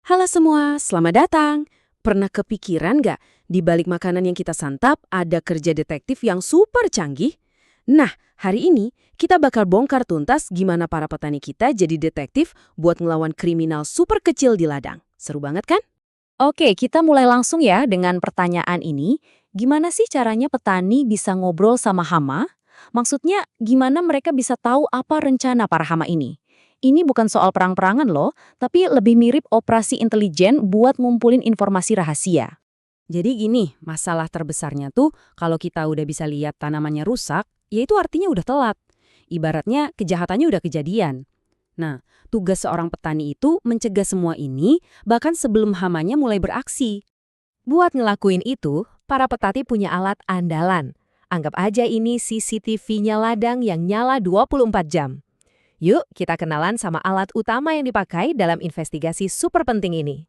Halo semua, selamat datang. Pernah kepikiran nggak, di balik makanan yang kita santap ada kerja detektif yang super canggih? Nah, hari ini kita bakal bongkar tuntas gimana para petani kita jadi detektif buat ngelawan kriminal super kecil di ladang. Seru banget kan? Oke, kita mulai langsung ya dengan pertanyaan ini. Gimana sih caranya petani bisa ngobrol sama hama? Maksudnya, gimana mereka bisa tahu apa rencana para hama ini? Ini bukan soal perang-perangan loh, tapi lebih mirip operasi intelijen buat ngumpulin informasi rahasia. Jadi gini, masalah terbesarnya tuh kalau kita udah bisa lihat tanamannya rusak, ya itu artinya udah telat. Ibaratnya kejahatannya udah kejadian. Nah, tugas seorang petani itu mencegah semua ini bahkan sebelum hamanya mulai beraksi. Buat ngelakuin itu, para petani punya alat andalan. Anggap aja ini CCTV-nya ladang yang nyala 24 jam. Yuk, kita kenalan sama alat utama yang dipakai dalam investigasi super penting ini.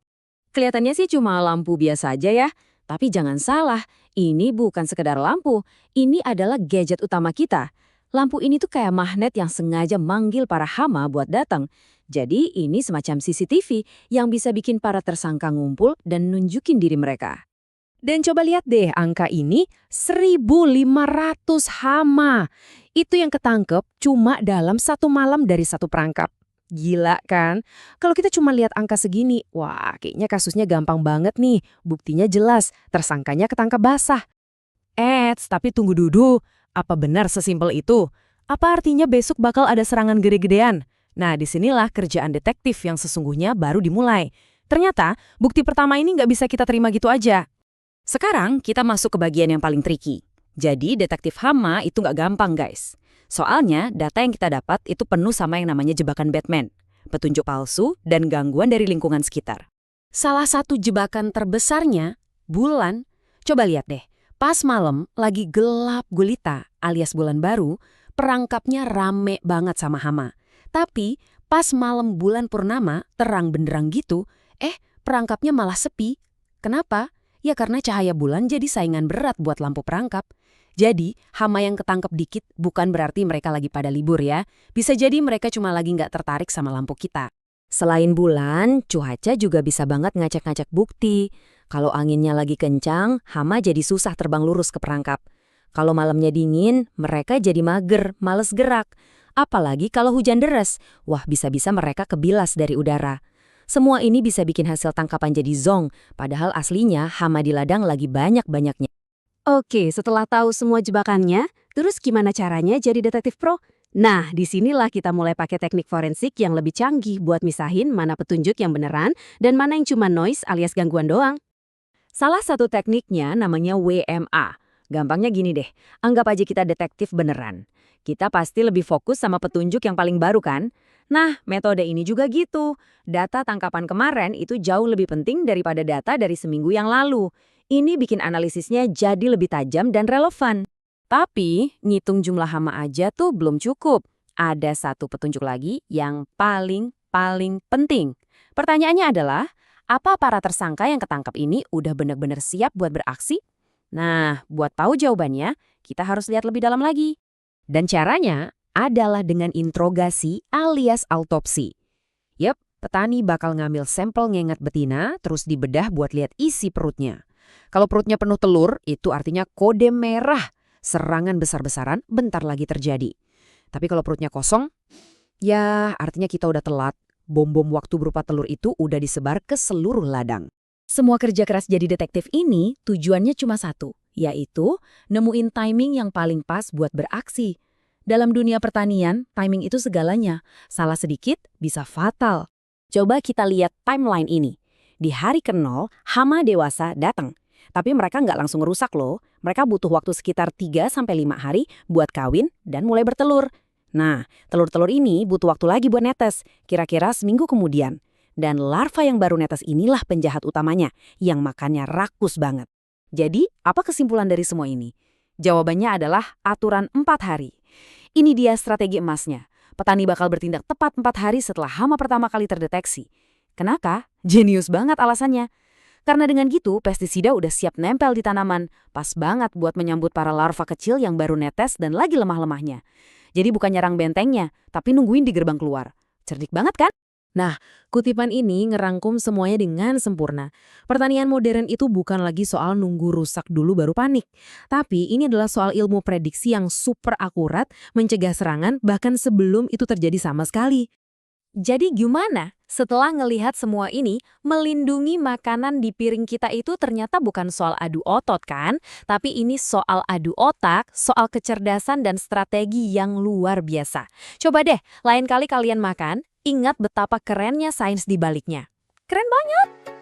Kelihatannya sih cuma lampu biasa aja ya, tapi jangan salah, ini bukan sekedar lampu, ini adalah gadget utama kita. Lampu ini tuh kayak magnet yang sengaja manggil para hama buat datang. Jadi ini semacam CCTV yang bisa bikin para tersangka ngumpul dan nunjukin diri mereka. Dan coba lihat deh angka ini, 1.500 hama. Itu yang ketangkep cuma dalam satu malam dari satu perangkap. Gila kan? Kalau kita cuma lihat angka segini, wah kayaknya kasusnya gampang banget nih. Buktinya jelas, tersangkanya ketangkep basah. Tapi tunggu dulu. Apa benar sesimpel itu? Apa artinya besok bakal ada serangan gede-gedean? Nah, disinilah kerjaan detektif yang sesungguhnya baru dimulai. Ternyata, bukti pertama ini nggak bisa kita terima gitu aja. Sekarang kita masuk ke bagian yang paling tricky. Jadi detektif hama itu nggak gampang guys. Soalnya data yang kita dapat itu penuh sama yang namanya jebakan Batman. Petunjuk palsu dan gangguan dari lingkungan sekitar. Salah satu jebakan terbesarnya, bulan. Coba lihat deh, pas malam lagi gelap gulita alias bulan baru, perangkapnya rame banget sama hama. Tapi pas malam bulan purnama, terang benderang gitu, perangkapnya malah sepi. Kenapa? Ya karena cahaya bulan jadi saingan berat buat lampu perangkap. Jadi, hama yang ketangkep dikit bukan berarti mereka lagi pada libur ya. Bisa jadi mereka cuma lagi nggak tertarik sama lampu kita. Selain bulan, cuaca juga bisa banget ngacak-ngacak bukti. Kalau anginnya lagi kencang, hama jadi susah terbang lurus ke perangkap. Kalau malamnya dingin, mereka jadi mager, males gerak. Apalagi kalau hujan deras, wah bisa-bisa mereka kebilas dari udara. Semua ini bisa bikin hasil tangkapan jadi zong, padahal aslinya hama di ladang lagi banyak-banyaknya. Oke, setelah tahu semua jebakannya, terus gimana caranya jadi detektif pro? Nah, disinilah kita mulai pakai teknik forensik yang lebih canggih buat misahin mana petunjuk yang beneran dan mana yang cuma noise alias gangguan doang. Salah satu tekniknya namanya WMA. Gampangnya gini deh, anggap aja kita detektif beneran. Kita pasti lebih fokus sama petunjuk yang paling baru kan? Nah, metode ini juga gitu. Data tangkapan kemarin itu jauh lebih penting daripada data dari seminggu yang lalu. Ini bikin analisisnya jadi lebih tajam dan relevan. Tapi, ngitung jumlah hama aja tuh belum cukup. Ada satu petunjuk lagi yang paling penting. Pertanyaannya adalah, apa para tersangka yang ketangkap ini udah benar-benar siap buat beraksi? Nah, buat tahu jawabannya, kita harus lihat lebih dalam lagi. Dan caranya adalah dengan interogasi alias autopsi. Yep, petani bakal ngambil sampel ngengat betina terus dibedah buat lihat isi perutnya. Kalau perutnya penuh telur, itu artinya kode merah. Serangan besar-besaran bentar lagi terjadi. Tapi kalau perutnya kosong, ya artinya kita udah telat. Bom-bom waktu berupa telur itu udah disebar ke seluruh ladang. Semua kerja keras jadi detektif ini tujuannya cuma satu, yaitu nemuin timing yang paling pas buat beraksi. Dalam dunia pertanian, timing itu segalanya. Salah sedikit bisa fatal. Coba kita lihat timeline ini. Di hari ke-0, hama dewasa datang. Tapi mereka nggak langsung rusak loh. Mereka butuh waktu sekitar 3-5 hari buat kawin dan mulai bertelur. Nah, telur-telur ini butuh waktu lagi buat netes, kira-kira seminggu kemudian. Dan larva yang baru netes inilah penjahat utamanya, yang makannya rakus banget. Jadi, apa kesimpulan dari semua ini? Jawabannya adalah aturan 4 hari. Ini dia strategi emasnya. Petani bakal bertindak tepat 4 hari setelah hama pertama kali terdeteksi. Kenapa? Jenius banget alasannya. Karena dengan gitu, pestisida udah siap nempel di tanaman. Pas banget buat menyambut para larva kecil yang baru netes dan lagi lemah-lemahnya. Jadi bukan nyerang bentengnya, tapi nungguin di gerbang keluar. Cerdik banget kan? Kutipan ini ngerangkum semuanya dengan sempurna. Pertanian modern itu bukan lagi soal nunggu rusak dulu baru panik. Tapi ini adalah soal ilmu prediksi yang super akurat, mencegah serangan bahkan sebelum itu terjadi sama sekali. Jadi gimana? Setelah ngelihat semua ini, melindungi makanan di piring kita itu ternyata bukan soal adu otot kan? Tapi ini soal adu otak, soal kecerdasan dan strategi yang luar biasa. Coba deh, lain kali kalian makan, ingat betapa kerennya sains di baliknya. Keren banget!